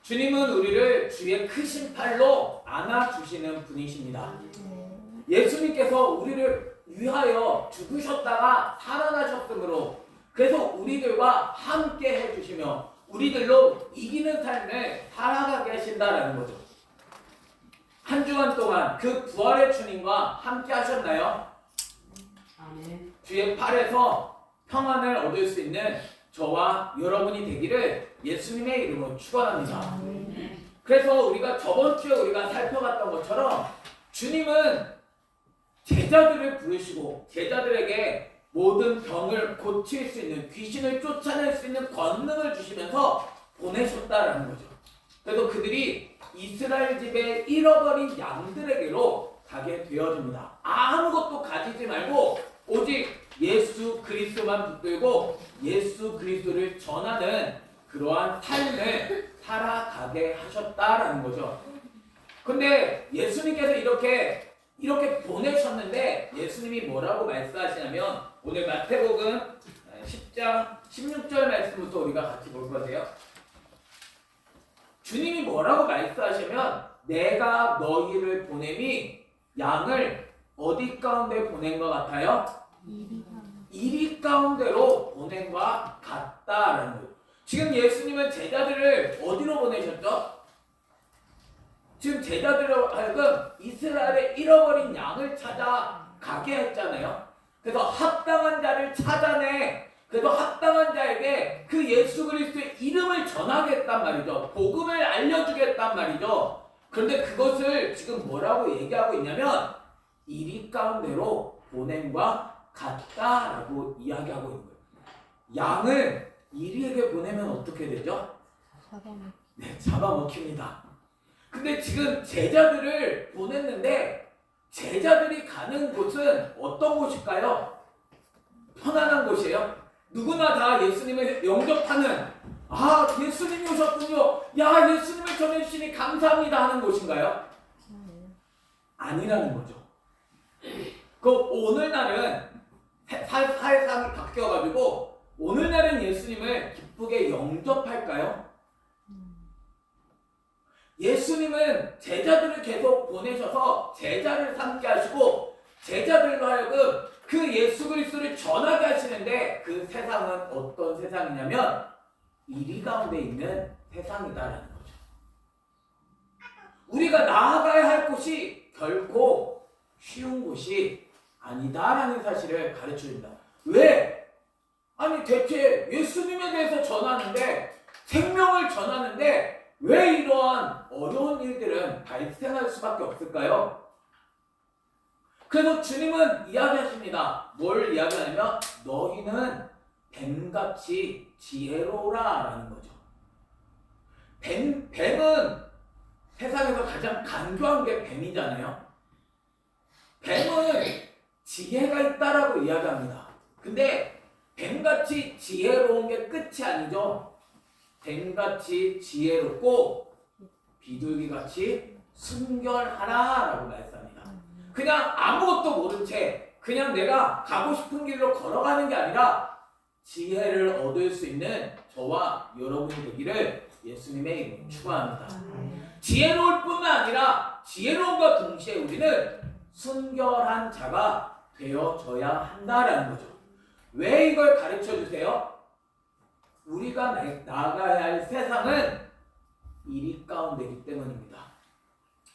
주님은 우리를 주의 크신 팔로 안아주시는 분이십니다. 예수님께서 우리를 위하여 죽으셨다가 살아나셨으므로 그래서 우리들과 함께 해주시며 우리들로 이기는 삶을 살아가게 하신다라는 거죠. 한 주간 동안 그 부활의 주님과 함께 하셨나요? 아멘. 주의 팔에서 평안을 얻을 수 있는 저와 여러분이 되기를 예수님의 이름으로 축원합니다. 그래서 우리가 저번 주에 우리가 살펴봤던 것처럼 주님은 제자들을 부르시고 제자들에게 모든 병을 고칠 수 있는 귀신을 쫓아낼 수 있는 권능을 주시면서 보내셨다라는 거죠. 그래서 그들이 이스라엘 집에 잃어버린 양들에게로 가게 되어집니다. 아무것도 가지지 말고 오직 예수 그리스도만 붙들고 예수 그리스도를 전하는 그러한 삶을 살아가게 하셨다라는 거죠. 근데 예수님께서 이렇게 보내셨는데 예수님이 뭐라고 말씀하시냐면 오늘 마태복음 10장 16절 말씀부터 우리가 같이 볼 거예요. 주님이 뭐라고 말씀하시면 내가 너희를 보냄이 양을 어디 가운데 보낸 것 같아요? 이리 가운데로 보낸 것 같다라는 거예요. 지금 예수님은 제자들을 어디로 보내셨죠? 지금 제자들로 하여금 이스라엘의 잃어버린 양을 찾아 가게 했잖아요. 그래서 합당한 자를 찾아내. 그래서 합당한 자에게 그 예수 그리스도의 이름을 전하겠단 말이죠. 복음을 알려주겠단 말이죠. 그런데 그것을 지금 뭐라고 얘기하고 있냐면 이리 가운데로 보냄과 같다라고 이야기하고 있는 거예요. 양을 이리에게 보내면 어떻게 되죠? 네, 잡아먹힙니다. 근데 지금 제자들을 보냈는데 제자들이 가는 곳은 어떤 곳일까요? 편안한 곳이에요. 누구나 다 예수님을 영접하는 예수님이 오셨군요. 야 예수님을 전해주시니 감사합니다 하는 곳인가요? 아니라는 거죠. 그 오늘날은 사회상이 바뀌어가지고 오늘날은 예수님을 기쁘게 영접할까요? 예수님은 제자들을 계속 보내셔서 제자를 삼게 하시고 제자들로 하여금 그 예수 그리스도를 전하게 하시는데 그 세상은 어떤 세상이냐면 이리 가운데 있는 세상이다라는 거죠. 우리가 나아가야 할 곳이 결코 쉬운 곳이 아니다라는 사실을 가르쳐줍니다. 왜? 아니 대체 예수님에 대해서 전하는데 생명을 전하는데 왜 이러한 어려운 일들은 발생할 수밖에 없을까요? 그래서 주님은 이야기하십니다. 뭘 이야기하냐면 너희는 뱀같이 지혜로우라 라는 거죠. 뱀은 세상에서 가장 간교한 게 뱀이잖아요. 뱀은 지혜가 있다라고 이야기합니다. 근데 뱀같이 지혜로운 게 끝이 아니죠. 뱀같이 지혜롭고 비둘기같이 순결하라라고 말씀합니다. 그냥 아무것도 모른 채 그냥 내가 가고 싶은 길로 걸어가는 게 아니라 지혜를 얻을 수 있는 저와 여러분이 되기를 예수님의 이름으로 축원합니다. 지혜로울 뿐만 아니라 지혜로움과 동시에 우리는 순결한 자가 되어져야 한다라는 거죠. 왜 이걸 가르쳐 주세요? 우리가 나가야 할 세상은 이리 가운데이기 때문입니다.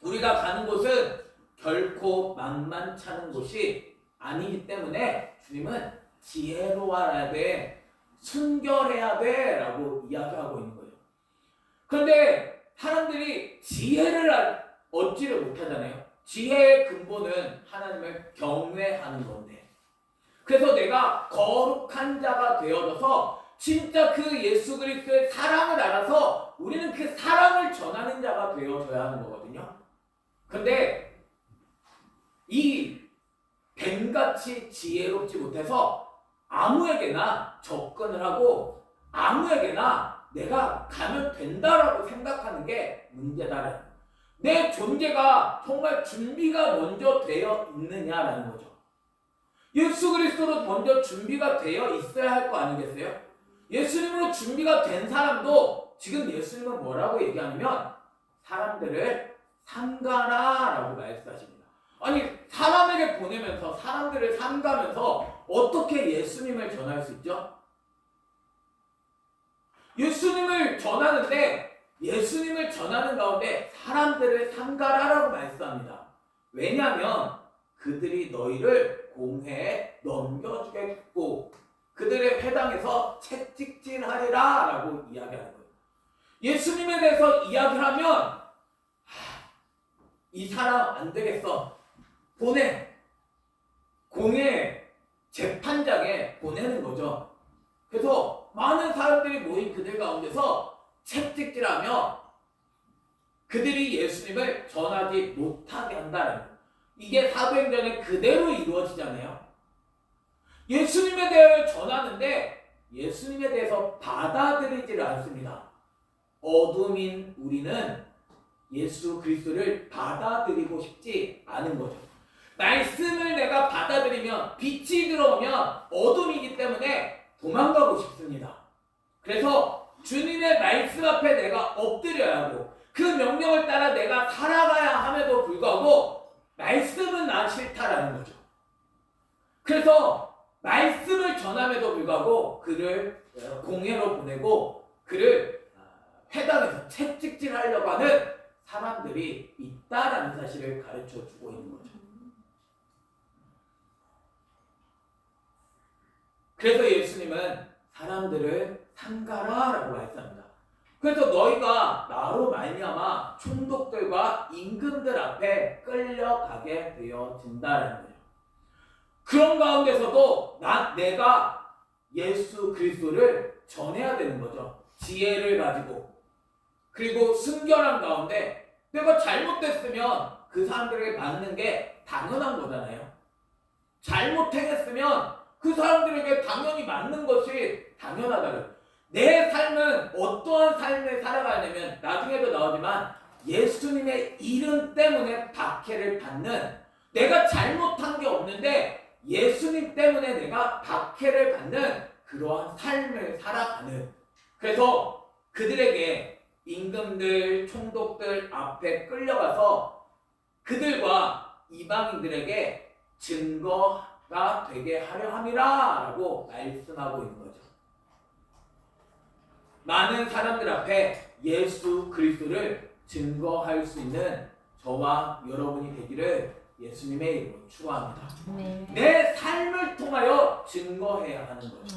우리가 가는 곳은 결코 만만찮은 곳이 아니기 때문에 주님은 지혜로워야 돼, 순결해야 돼 라고 이야기하고 있는 거예요. 그런데 사람들이 지혜를 얻지를 못하잖아요. 지혜의 근본은 하나님을 경외하는 건데 그래서 내가 거룩한 자가 되어져서 진짜 그 예수 그리스도의 사랑을 알아서 우리는 그 사랑을 전하는 자가 되어져야 하는 거거든요. 근데 이 뱀같이 지혜롭지 못해서 아무에게나 접근을 하고 아무에게나 내가 가면 된다라고 생각하는 게 문제다라는 거예요. 내 존재가 정말 준비가 먼저 되어 있느냐라는 거죠. 예수 그리스도로 먼저 준비가 되어 있어야 할 거 아니겠어요? 예수님으로 준비가 된 사람도 지금 예수님은 뭐라고 얘기하냐면 사람들을 삼가라라고 말씀하십니다. 아니 사람에게 보내면서 사람들을 삼가면서 어떻게 예수님을 전할 수 있죠? 예수님을 전하는데 예수님을 전하는 가운데 사람들을 삼가라라고 말씀합니다. 왜냐하면 그들이 너희를 공회에 넘겨주겠고 그들의 회당에서 채찍질하리라 라고 이야기하는 거예요. 예수님에 대해서 이야기를 하면 이 사람 안 되겠어. 보내. 공회 재판장에 보내는 거죠. 그래서 많은 사람들이 모인 그들 가운데서 채찍질하며 그들이 예수님을 전하지 못하게 한다는 거예요. 이게 사도행전에 그대로 이루어지잖아요. 예수님에 대해 전하는데 예수님에 대해서 받아들이지를 않습니다. 어둠인 우리는 예수 그리스도를 받아들이고 싶지 않은 거죠. 말씀을 내가 받아들이면 빛이 들어오면 어둠이기 때문에 도망가고 싶습니다. 그래서 주님의 말씀 앞에 내가 엎드려야 하고 그 명령을 따라 내가 살아가야 함에도 불구하고 말씀은 난 싫다라는 거죠. 그래서 말씀을 전함에도 불구하고 그를 공회로 보내고 그를 회당에서 채찍질하려고 하는 사람들이 있다라는 사실을 가르쳐 주고 있는 거죠. 그래서 예수님은 사람들을 삼가라라고 말씀합니다. 그래서 너희가 나로 말미암아 총독들과 임금들 앞에 끌려가게 되어진다는 거예요. 그런 가운데서도 내가 예수 그리스도를 전해야 되는 거죠. 지혜를 가지고 그리고 순결한 가운데 내가 잘못됐으면 그 사람들에게 맞는 게 당연한 거잖아요. 잘못 행했으면 그 사람들에게 당연히 맞는 것이 당연하다는. 내 삶은 어떠한 삶을 살아가냐면 나중에도 나오지만 예수님의 이름 때문에 박해를 받는, 내가 잘못한 게 없는데 예수님 때문에 내가 박해를 받는 그러한 삶을 살아가는. 그래서 그들에게 임금들, 총독들 앞에 끌려가서 그들과 이방인들에게 증거가 되게 하려 함이라 라고 말씀하고 있는 거죠. 많은 사람들 앞에 예수 그리스도를 증거할 수 있는 저와 여러분이 되기를 예수님의 이름으로 축원합니다. 내 삶을 통하여 증거해야 하는 거죠.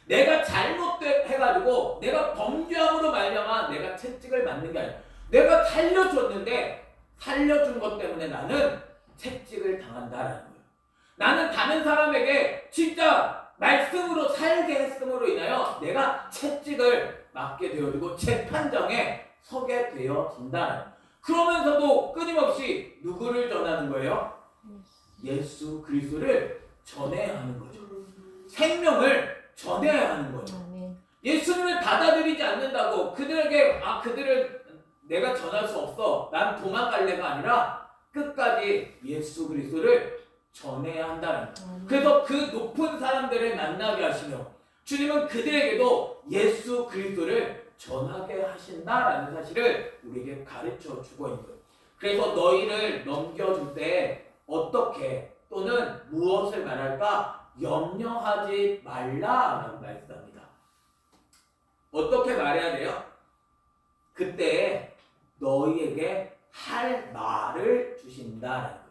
내가 잘못해가지고 내가 범죄함으로 말미암아 내가 채찍을 맞는 게 아니라 내가 살려줬는데 살려준 것 때문에 나는 채찍을 당한다라는 거예요. 나는 다른 사람에게 진짜 말씀으로 살게 했음으로 인하여 내가 채찍을 맞게 되어지고 재판정에 서게 되어진다. 그러면서도 끊임없이 누구를 전하는 거예요? 예수 그리스도를 전해야 하는 거죠. 생명을 전해야 하는 거죠. 예수님을 받아들이지 않는다고 그들에게 그들을 내가 전할 수 없어, 난 도망갈래가 아니라 끝까지 예수 그리스도를 전해야 한다는 거예요. 그래서 그 높은 사람들을 만나게 하시며 주님은 그들에게도 예수 그리스도를 전하게 하신다라는 사실을 우리에게 가르쳐 주고 있는 거예요. 그래서 너희를 넘겨줄 때 어떻게 또는 무엇을 말할까 염려하지 말라라고 말씀합니다. 어떻게 말해야 돼요? 그때 너희에게 할 말을 주신다라는 거예요.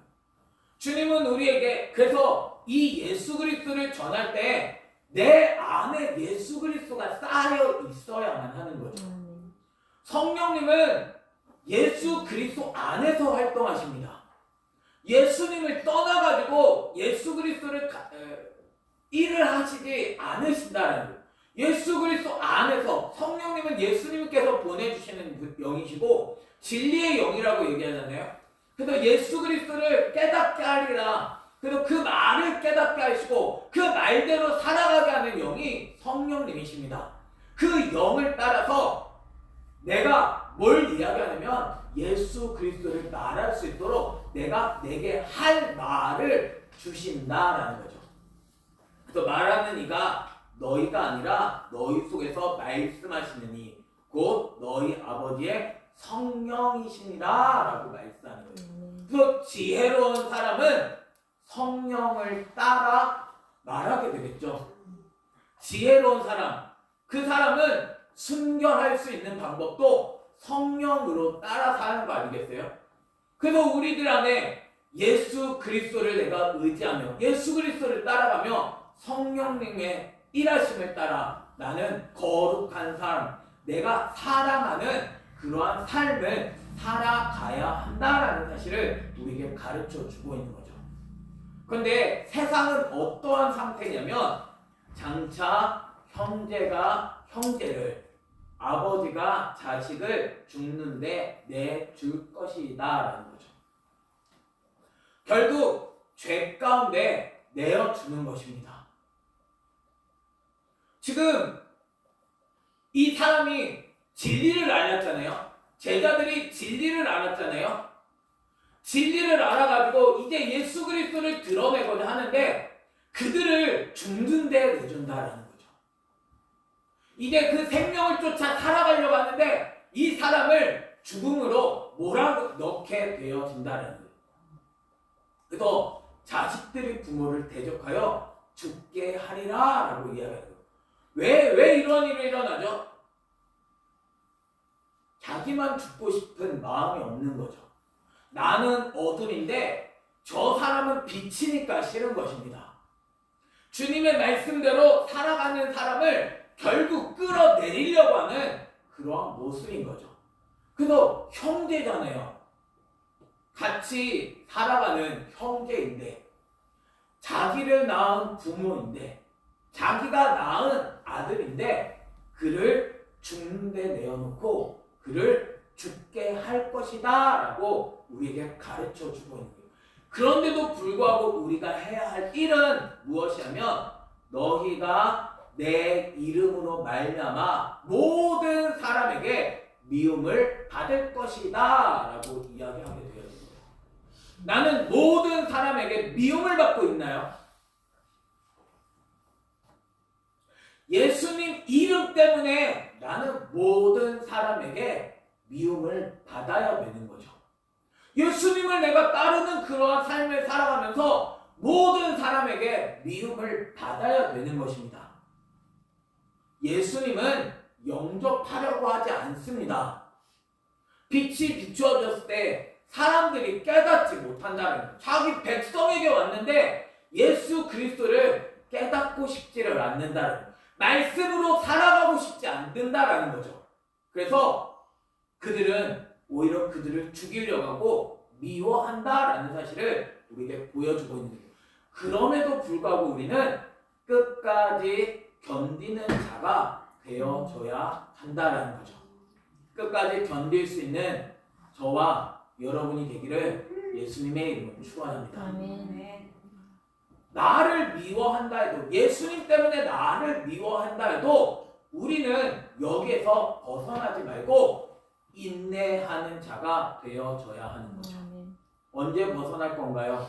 주님은 우리에게 그래서 이 예수 그리스도를 전할 때 내 안에 예수 그리스도가 쌓여 있어야만 하는 거죠. 성령님은 예수 그리스도 안에서 활동하십니다. 예수님을 떠나가지고 예수 그리스도를 일을 하시지 않으신다는 거예요. 예수 그리스도 안에서 성령님은 예수님께서 보내주시는 영이시고 진리의 영이라고 얘기하잖아요. 그래서 예수 그리스도를 깨닫게 하리라. 그래서 그 말을 깨닫게 하시고 그 말대로 살아가게 하는 영이 성령님이십니다. 그 영을 따라서 내가 뭘 이야기하냐면 예수 그리스도를 말할 수 있도록 내게 할 말을 주신다라는 거죠. 그래서 말하는 이가 너희가 아니라 너희 속에서 말씀하시느니 곧 너희 아버지의 성령이시니라 라고 말씀하는 거예요. 그래서 지혜로운 사람은 성령을 따라 말하게 되겠죠. 지혜로운 사람, 그 사람은 순결할 수 있는 방법도 성령으로 따라 사는 거 아니겠어요? 그래서 우리들 안에 예수 그리스도를 내가 의지하며 예수 그리스도를 따라가며 성령님의 일하심을 따라 나는 거룩한 사람, 내가 사랑하는 그러한 삶을 살아가야 한다라는 사실을 우리에게 가르쳐 주고 있는 거죠. 그런데 세상은 어떠한 상태냐면 장차 형제가 형제를, 아버지가 자식을 죽는데 내줄 것이다 라는 거죠. 결국 죄 가운데 내어주는 것입니다. 지금 이 사람이 진리를 알았잖아요. 제자들이 진리를 알았잖아요. 진리를 알아가지고 이제 예수 그리스도를 드러내고자 하는데 그들을 죽는 데 내준다라는 거죠. 이제 그 생명을 쫓아 살아가려고 하는데 이 사람을 죽음으로 몰아넣게 되어진다는 거예요. 그래서 자식들이 부모를 대적하여 죽게 하리라 라고 이야기해요. 왜 이런 일이 일어나죠? 자기만 죽고 싶은 마음이 없는 거죠. 나는 어둠인데 저 사람은 빛이니까 싫은 것입니다. 주님의 말씀대로 살아가는 사람을 결국 끌어내리려고 하는 그러한 모습인 거죠. 그래서 형제잖아요. 같이 살아가는 형제인데, 자기를 낳은 부모인데, 자기가 낳은 아들인데 그를 죽는 데 내어놓고 그를 죽게 할 것이다 라고 우리에게 가르쳐 주고 있는 거예요. 그런데도 불구하고 우리가 해야 할 일은 무엇이냐면 너희가 내 이름으로 말미암아 모든 사람에게 미움을 받을 것이다 라고 이야기하게 되어진 거예요. 나는 모든 사람에게 미움을 받고 있나요? 예수님 이름 때문에 나는 모든 사람에게 미움을 받아야 되는 거죠. 예수님을 내가 따르는 그러한 삶을 살아가면서 모든 사람에게 미움을 받아야 되는 것입니다. 예수님은 영접하려고 하지 않습니다. 빛이 비추어졌을 때 사람들이 깨닫지 못한다는 거예요. 자기 백성에게 왔는데 예수 그리스도를 깨닫고 싶지를 않는다는 거예요. 말씀으로 살아가고 싶지 않는다라는 거죠. 그래서 그들은 오히려 그들을 죽이려고 하고 미워한다라는 사실을 우리에게 보여주고 있는 거예요. 그럼에도 불구하고 우리는 끝까지 견디는 자가 되어줘야 한다라는 거죠. 끝까지 견딜 수 있는 저와 여러분이 되기를 예수님의 이름으로 축원합니다. 아멘. 나를 미워한다 해도, 예수님 때문에 나를 미워한다 해도 우리는 여기에서 벗어나지 말고 인내하는 자가 되어져야 하는 거죠. 아멘. 언제 벗어날 건가요?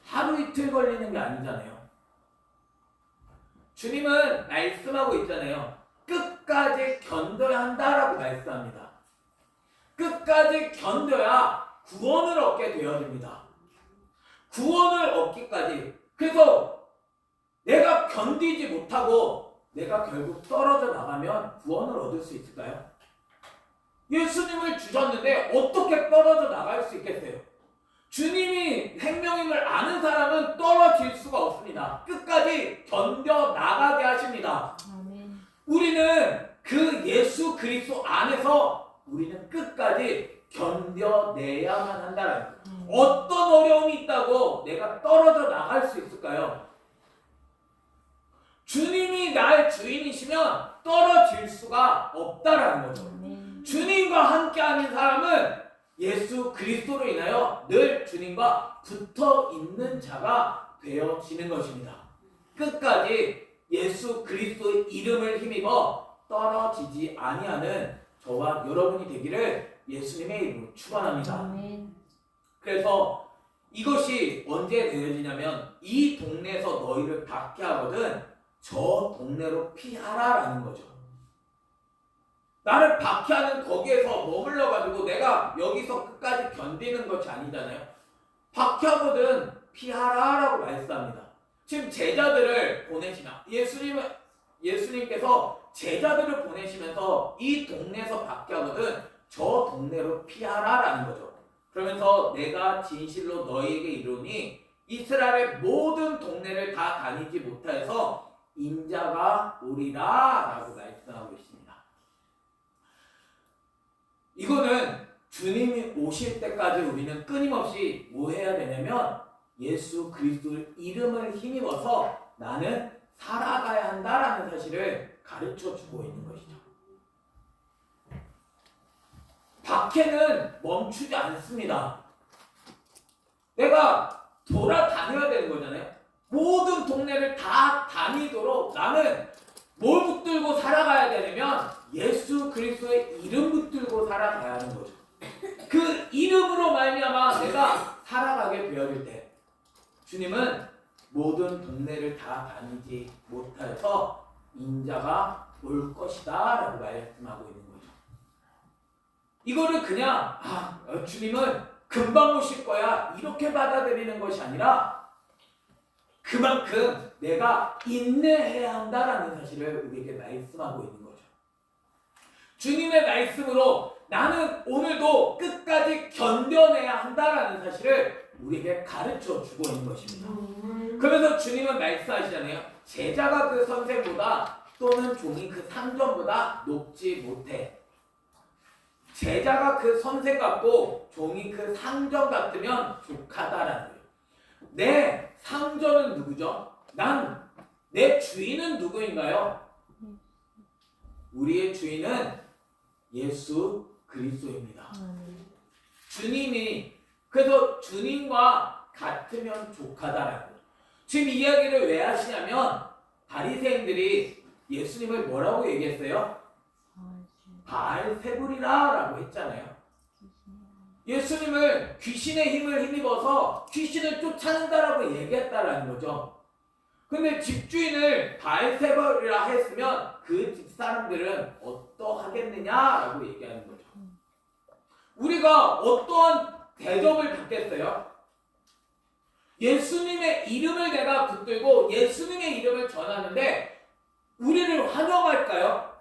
하루 이틀 걸리는 게 아니잖아요. 주님은 말씀하고 있잖아요. 끝까지 견뎌야 한다라고 말씀합니다. 끝까지 견뎌야 구원을 얻게 되어집니다. 구원을 얻기까지. 그래서 내가 견디지 못하고 내가 결국 떨어져 나가면 구원을 얻을 수 있을까요? 예수님을 주셨는데 어떻게 떨어져 나갈 수 있겠어요? 주님이 생명임을 아는 사람은 떨어질 수가 없습니다. 끝까지 견뎌 나가게 하십니다. 아멘. 우리는 그 예수 그리스도 안에서 우리는 끝까지 견뎌내야만 한다는 거예요. 어떤 어려움이 있다고 내가 떨어져 나갈 수 있을까요? 주님이 나의 주인이시면 떨어질 수가 없다라는 거죠. 아멘. 주님과 함께하는 사람은 예수 그리스도로 인하여 늘 주님과 붙어 있는 자가 되어지는 것입니다. 끝까지 예수 그리스도의 이름을 힘입어 떨어지지 아니하는 저와 여러분이 되기를 예수님의 이름으로 축원합니다. 아멘. 그래서 이것이 언제 되어지냐면 이 동네에서 너희를 박해하거든 저 동네로 피하라라는 거죠. 나를 박해하는 거기에서 머물러가지고 내가 여기서 끝까지 견디는 것이 아니잖아요. 박해하거든 피하라라고 말씀합니다. 지금 제자들을 보내시나 예수님께서 제자들을 보내시면서 이 동네에서 박해하거든 저 동네로 피하라라는 거죠. 그러면서 내가 진실로 너희에게 이르노니 이스라엘의 모든 동네를 다 다니지 못하여서 인자가 오리라 라고 말씀하고 있습니다. 이거는 주님이 오실 때까지 우리는 끊임없이 뭐 해야 되냐면 예수 그리스도의 이름을 힘입어서 나는 살아가야 한다라는 사실을 가르쳐 주고 있는 것이죠. 박해는 멈추지 않습니다. 내가 돌아다녀야 되는 거잖아요. 모든 동네를 다 다니도록 나는 뭘 붙들고 살아가야 되냐면 예수 그리스도의 이름 붙들고 살아가야 하는 거죠. 그 이름으로 말미암아 내가 살아가게 되어질 때 주님은 모든 동네를 다 다니지 못하여서 인자가 올 것이다 라고 말씀하고 있는 거죠. 이거를 그냥 주님은 금방 오실 거야 이렇게 받아들이는 것이 아니라 그만큼 내가 인내해야 한다라는 사실을 우리에게 말씀하고 있는 거죠. 주님의 말씀으로 나는 오늘도 끝까지 견뎌내야 한다라는 사실을 우리에게 가르쳐 주고 있는 것입니다. 그러면서 주님은 말씀하시잖아요. 제자가 그 선생보다 또는 종이 그 상전보다 높지 못해. 제자가 그 선생 같고 종이 그 상전 같으면 족하다라는 거예요. 내 상전은 누구죠? 내 주인은 누구인가요? 우리의 주인은 예수 그리스도입니다. 주님이 그래서 주님과 같으면 족하다라는 거예요. 지금 이 이야기를 왜 하시냐면 바리새인들이 예수님을 뭐라고 얘기했어요? 바알세불이라 라고 했잖아요. 예수님을 귀신의 힘을 힘입어서 귀신을 쫓아낸다라고 얘기했다라는 거죠. 근데 집주인을 바알세불이라 했으면 그 집사람들은 어떠하겠느냐라고 얘기하는 거죠. 우리가 어떠한 대접을 받겠어요? 예수님의 이름을 내가 붙들고 예수님의 이름을 전하는데 우리를 환영할까요?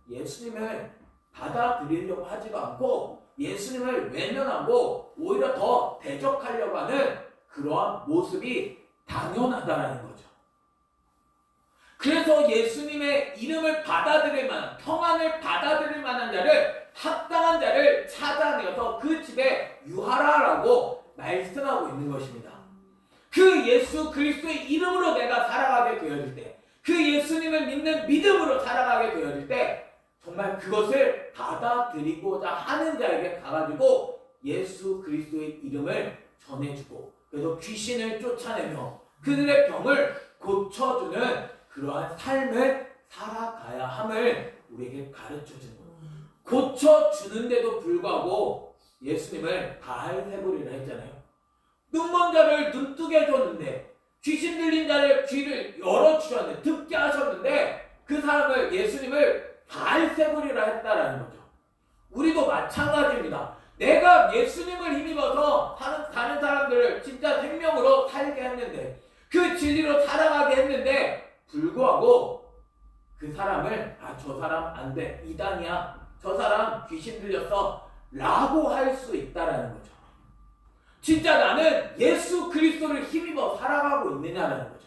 예수님을 받아들이려고 하지도 않고 예수님을 외면하고 오히려 더 대적하려고 하는 그러한 모습이 당연하다라는 거죠. 그래서 예수님의 이름을 받아들일 만한 평안을 받아들일 만한 자를 합당한 자를 찾아내어서 그 집에 유하라라고 말씀하고 있는 것입니다. 그 예수 그리스도의 이름으로 내가 살아가게 되어질 때, 그 예수님을 믿는 믿음으로 살아가게 되어질 때 정말 그것을 받아들이고자 하는 자에게 가가지고 예수 그리스도의 이름을 전해주고 그래서 귀신을 쫓아내며 그들의 병을 고쳐주는 그러한 삶을 살아가야 함을 우리에게 가르쳐주는 거예요. 고쳐주는데도 불구하고 예수님을 바알세불이라 했잖아요. 눈먼 자를 눈뜨게 해줬는데 귀신 들린 자를 귀를 열어주셨는데 듣게 하셨는데 그 사람을 예수님을 바알세불이라 했다라는 거죠. 우리도 마찬가지입니다. 내가 예수님을 힘입어서 다른 사람들을 진짜 생명으로 살게 했는데 그 진리로 살아가게 했는데 불구하고 그 사람을 저 사람 안 돼 이단이야 저 사람 귀신 들렸어 라고 할 수 있다라는 거죠. 진짜 나는 예수 그리스도를 힘입어 살아가고 있느냐라는 거죠.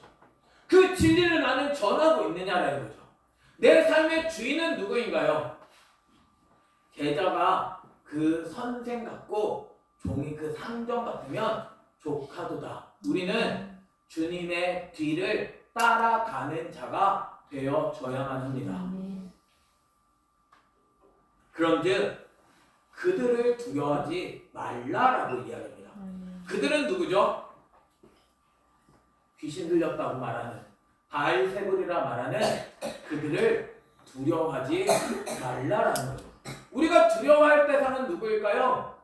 그 진리를 나는 전하고 있느냐라는 거죠. 내 삶의 주인은 누구인가요? 제자가 그 선생 같고 종이 그 상전 같으면 족하도다. 우리는 주님의 뒤를 따라가는 자가 되어져야만 합니다. 그런즉 그들을 두려워하지 말라라고 이야기합니다. 그들은 누구죠? 귀신 들렸다고 말하는 바알세불이라 말하는 그들을 두려워하지 말라라는 거죠. 우리가 두려워할 대상은 누구일까요?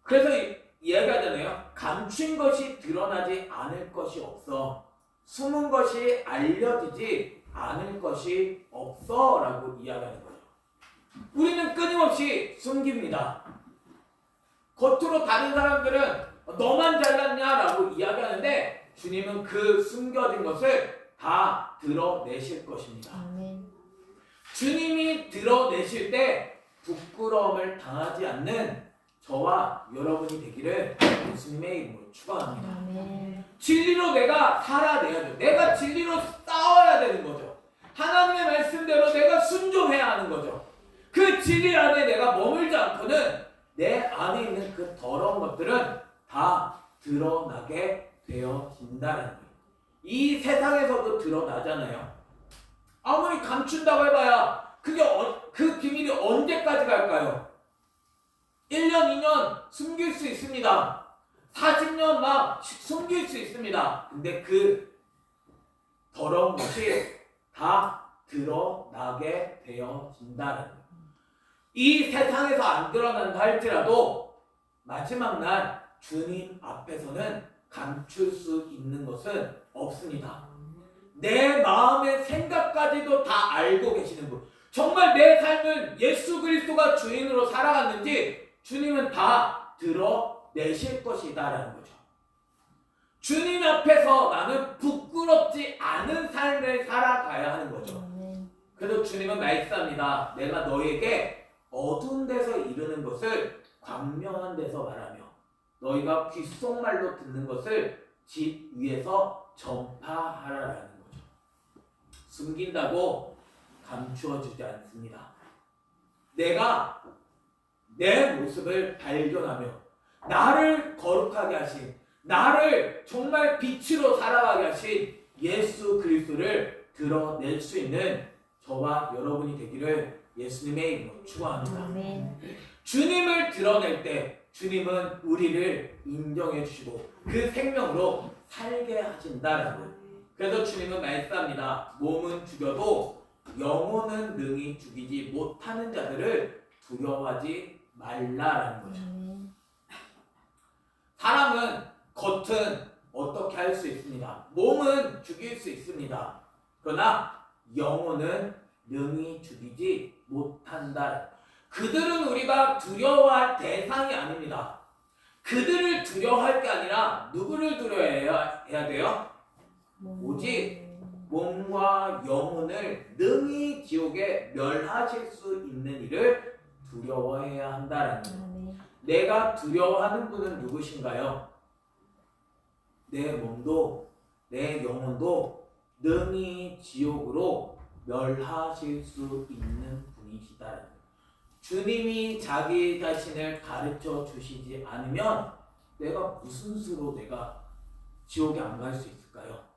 그래서 이야기하잖아요. 감춘 것이 드러나지 않을 것이 없어. 숨은 것이 알려지지 않을 것이 없어 라고 이야기하는 거죠. 우리는 끊임없이 숨깁니다. 겉으로 다른 사람들은 너만 잘났냐라고 이야기하는데 주님은 그 숨겨진 것을 다 드러내실 것입니다. 아멘. 주님이 드러내실 때 부끄러움을 당하지 않는 저와 여러분이 되기를 예수님의 이름으로 축원합니다. 아멘. 진리로 내가 살아내야 돼. 내가 진리로 싸워야 되는 거죠. 하나님의 말씀대로 내가 순종해야 하는 거죠. 그 진리 안에 내가 머물지 않고는 내 안에 있는 그 더러운 것들은 다 드러나게 되어진다는 거예요. 이 세상에서도 드러나잖아요. 아무리 감춘다고 해봐야 그게 그 비밀이 언제까지 갈까요? 1년, 2년 숨길 수 있습니다. 40년 막 숨길 수 있습니다. 근데 그 더러운 것이 다 드러나게 되어진다는 거예요. 이 세상에서 안 드러난다 할지라도 마지막 날 주님 앞에서는 감출 수 있는 것은 없습니다. 내 마음의 생각까지도 다 알고 계시는 분. 정말 내 삶을 예수 그리스도가 주인으로 살아갔는지 주님은 다 드러내실 것이다라는 거죠. 주님 앞에서 나는 부끄럽지 않은 삶을 살아가야 하는 거죠. 아멘. 그래서 주님은 말씀합니다. 내가 너에게 어두운 데서 이르는 것을 광명한 데서 말하며 너희가 귓속말로 듣는 것을 집 위에서 전파하라라는 거죠. 숨긴다고 감추어 주지 않습니다. 내가 내 모습을 발견하며 나를 거룩하게 하신, 나를 정말 빛으로 살아가게 하신 예수 그리스도를 드러낼 수 있는 저와 여러분이 되기를 예수님의 이름으로 축원합니다. 아멘. 주님을 드러낼 때 주님은 우리를 인정해 주시고 그 생명으로 살게 하신다라는 거예요. 그래서 주님은 말씀합니다. 몸은 죽여도 영혼은 능히 죽이지 못하는 자들을 두려워하지 말라라는 거죠. 아멘. 사람은 겉은 어떻게 할 수 있습니다. 몸은 죽일 수 있습니다. 그러나 영혼은 능히 죽이지 못한다. 그들은 우리가 두려워할 대상이 아닙니다. 그들을 두려워할 게 아니라 누구를 두려워해야 돼요? 오직 몸과 영혼을 능히 지옥에 멸하실 수 있는 이를 두려워해야 한다는 거예요. 아멘. 내가 두려워하는 분은 누구신가요? 내 몸도 내 영혼도 능히 지옥으로 멸하실 수 있는 분이시다는 거예요. 주님이 자기 자신을 가르쳐 주시지 않으면 내가 무슨 수로 내가 지옥에 안 갈 수 있을까요?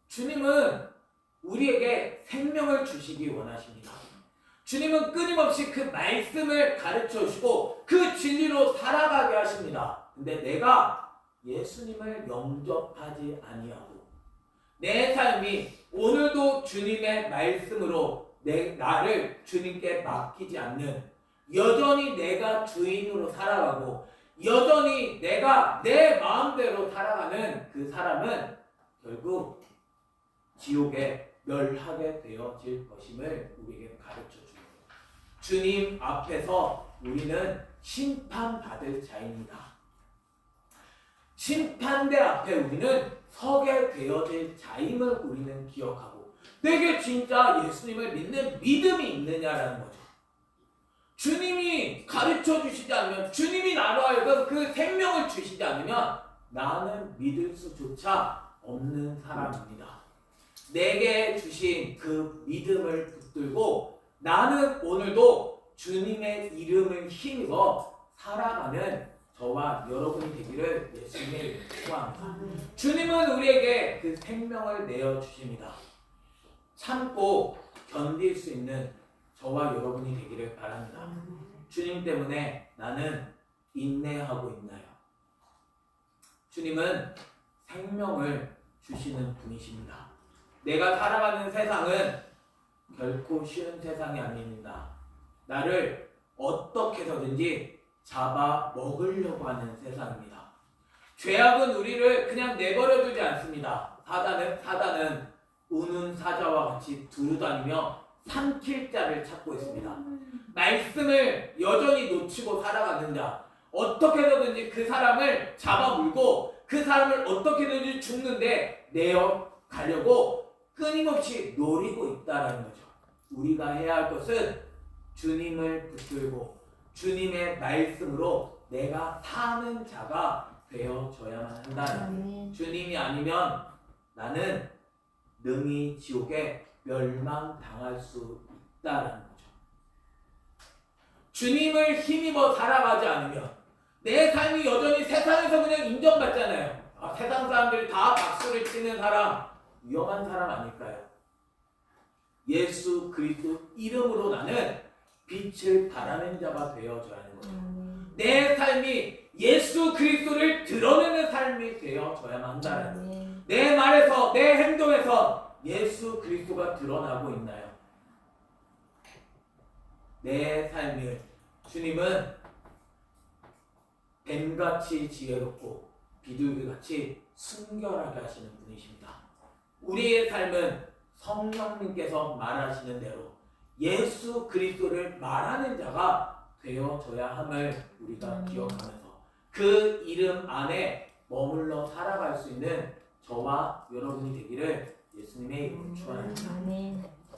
주님은 우리에게 생명을 주시기 원하십니다. 주님은 끊임없이 그 말씀을 가르쳐 주시고 그 진리로 살아가게 하십니다. 근데 내가 예수님을 영접하지 아니하고 내 삶이 오늘도 주님의 말씀으로 나를 주님께 맡기지 않는, 여전히 내가 주인으로 살아가고 여전히 내가 내 마음대로 살아가는 그 사람은 결국 지옥에 멸하게 되어질 것임을 우리에게 가르쳐 줍니다. 주님 앞에서 우리는 심판받을 자입니다. 심판대 앞에 우리는 서게 되어질 자임을 우리는 기억하고 내게 진짜 예수님을 믿는 믿음이 있느냐라는 거죠. 주님이 가르쳐 주시지 않으면, 주님이 나로 하여금 그 생명을 주시지 않으면 나는 믿을 수조차 없는 사람입니다. 내게 주신 그 믿음을 붙들고 나는 오늘도 주님의 이름을 힘입어 살아가는 저와 여러분이 되기를 예수님의 이름으로 축원합니다. 주님은 우리에게 그 생명을 내어 주십니다. 참고 견딜 수 있는 저와 여러분이 되기를 바랍니다. 주님 때문에 나는 인내하고 있나요? 주님은 생명을 주시는 분이십니다. 내가 살아가는 세상은 결코 쉬운 세상이 아닙니다. 나를 어떻게 해서든지 잡아 먹으려고 하는 세상입니다. 죄악은 우리를 그냥 내버려 두지 않습니다. 사단은 우는 사자와 같이 두루다니며 삼킬 자를 찾고 있습니다. 말씀을 여전히 놓치고 살아가는 자, 어떻게 해서든지 그 사람을 잡아물고 그 사람을 어떻게든지 죽는데 내어 가려고 끊임없이 노리고 있다라는 거죠. 우리가 해야 할 것은 주님을 붙들고 주님의 말씀으로 내가 사는 자가 되어져야만 한다는, 주님이 아니면 나는 능히 지옥에 멸망당할 수 있다라는 거죠. 주님을 힘입어 살아가지 않으면 내 삶이 여전히 세상에서 그냥 인정받잖아요. 세상 사람들이 다 박수를 치는 사람, 위험한 사람 아닐까요? 예수 그리스도 이름으로 나는 빛을 발하는 자가 되어져야 하는 거죠. 내 삶이 예수 그리스도를 드러내는 삶이 되어져야만 한다는 거예요. 내 말에서 내 행동에서 예수 그리스도가 드러나고 있나요? 내 삶을 주님은 뱀같이 지혜롭고 비둘기같이 순결하게 하시는 분이십니다. 우리의 삶은 성령님께서 말하시는 대로 예수 그리스도를 말하는 자가 되어져야 함을 우리가 기억하면서 그 이름 안에 머물러 살아갈 수 있는 저와 여러분이 되기를 예수님의 이름으로 축원합니다.